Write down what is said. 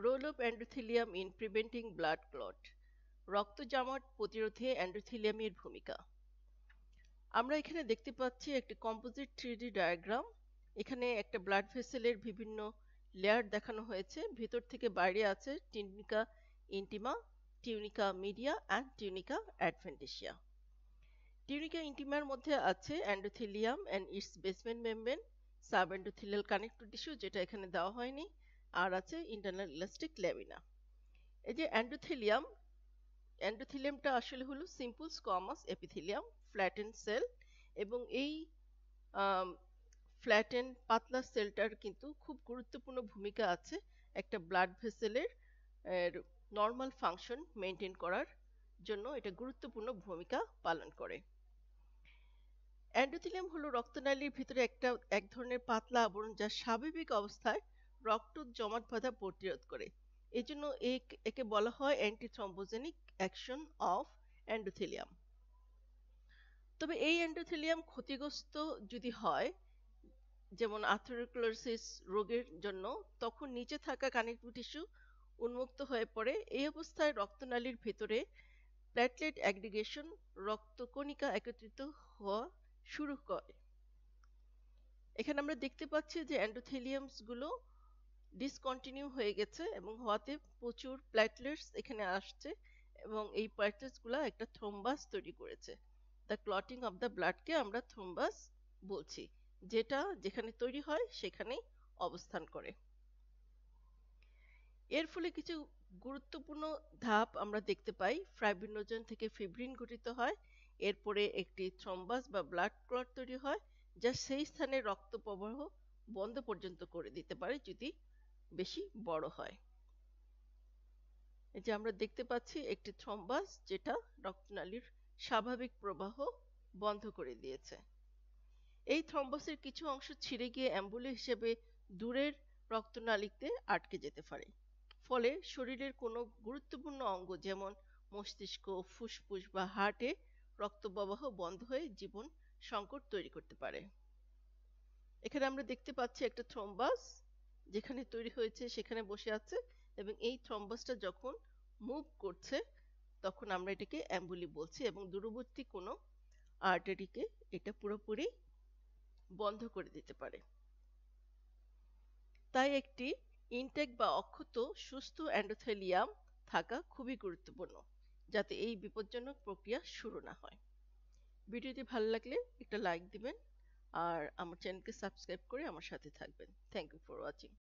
Role of endothelium in preventing blood clot, রক্ত জমাট প্রতিরোধে এন্ডোথেলিয়ামের ভূমিকা। আমরা এখানে দেখতে পাচ্ছি একটি কম্পোজিট 3D ডায়াগ্রাম। এখানে একটা ব্লাড ভেসেলের বিভিন্ন লেয়ার দেখানো হয়েছে। ভিতর থেকে বাইরে আছে tunica intima, tunica media and tunica adventitia. Tunica ইন্টিমার মধ্যে আছে endothelium and its basement membrane, sub endothelial connective tissue যেটা এখানে দেওয়া হয়নি, আর আছে ইন্টারনাল ইলাস্টিক ল্যামিনা। এই যে এন্ডোথেলিয়ামটা আসলে হলো simple squamous epithelium, flattened cell, এবং এই ফ্ল্যাটেন্ড পাতলা সেলটার কিন্তু খুব গুরুত্বপূর্ণ ভূমিকা আছে একটা ব্লাড ভেসেলের নর্মাল ফাংশন মেনটেন করার জন্য। এটা গুরুত্বপূর্ণ ভূমিকা পালন করে। এন্ডোথেলিয়াম হলো রক্তনালীর ভিতরে এক ধরনের পাতলা আবরণ যা স্বাভাবিক অবস্থায় রক্ত জমাট বাঁধা প্রতিরোধ করে। এজন্য একে বলা হয় অ্যান্টিথ্রম্বোজেনিক অ্যাকশন অফ এন্ডোথেলিয়াম। তবে এই এন্ডোথেলিয়াম ক্ষতিগ্রস্ত যদি হয়, যেমন আথেরোস্ক্লেরোসিস রোগের জন্য, তখন নিচে থাকা কানেক্টিভ টিস্যু উন্মুক্ত হয়ে পড়ে। এই অবস্থায় রক্তনালীর ভেতরে প্ল্যাটলেট অ্যাগ্রিগেশন, রক্তকণিকা একত্রিত হওয়া শুরু করে। এখানে আমরা দেখতে পাচ্ছি যে এন্ডোথেলিয়ামস গুলো ডিসকন্টিনিউ হয়ে গেছে এবং হওয়াতে প্রচুর প্ল্যাটলেটস এখানে আসছে, এবং এই প্ল্যাটলেটস গুলা একটা থ্রোম্বাস তৈরি করেছে। দ্য ক্লটিং অফ দ্য ব্লাডকে আমরা থ্রোম্বাস বলছি, যেটা যেখানে তৈরি হয় সেখানেই অবস্থান করে। এর ফলে কিছু গুরুত্বপূর্ণ ধাপ আমরা দেখতে পাই। ফাইব্রিনোজেন থেকে ফিব্রিন গঠিত হয়, এরপরে একটি থ্রোম্বাস বা ব্লাড ক্লট তৈরি হয়, যা সেই স্থানে রক্ত প্রবাহ বন্ধ পর্যন্ত করে দিতে পারে যদি বেশি বড় হয়। এই যে আমরা দেখতে পাচ্ছি একটি থ্রোম্বাস যেটা রক্তনালীর স্বাভাবিক প্রবাহ বন্ধ করে দিয়েছে। এই থ্রম্বাসের কিছু অংশ ছিঁড়ে গিয়ে অ্যাম্বুলি হিসেবে দূরের রক্তনালীতে আটকে যেতে পারে। ফলে শরীরের কোনো গুরুত্বপূর্ণ অঙ্গ যেমন মস্তিষ্ক, ফুসফুস বা হার্টে রক্তপ্রবাহ বন্ধ হয়ে জীবন সংকট তৈরি করতে পারে। এখানে আমরা দেখতে পাচ্ছি একটা থ্রম্বাস যেখানে তৈরি হয়েছে সেখানে বসে আছে, এবং এই থ্রম্বাসটা যখন মুভ করছে তখন আমরা এটাকে অ্যাম্বুলি বলছি, এবং দূরবর্তী কোনো আর্টারিকে এটা পুরোপুরি বন্ধ করে দিতে পারে। তাই একটি ইনটেক বা অক্ষত সুস্থ এন্ডোথেলিয়াম থাকা খুবই গুরুত্বপূর্ণ, যাতে এই বিপজ্জনক প্রক্রিয়া শুরু না হয়। ভিডিওটি ভালো লাগলে একটা লাইক দিবেন আর আমার চ্যানেলকে সাবস্ক্রাইব করে আমার সাথে থাকবেন। Thank you for watching.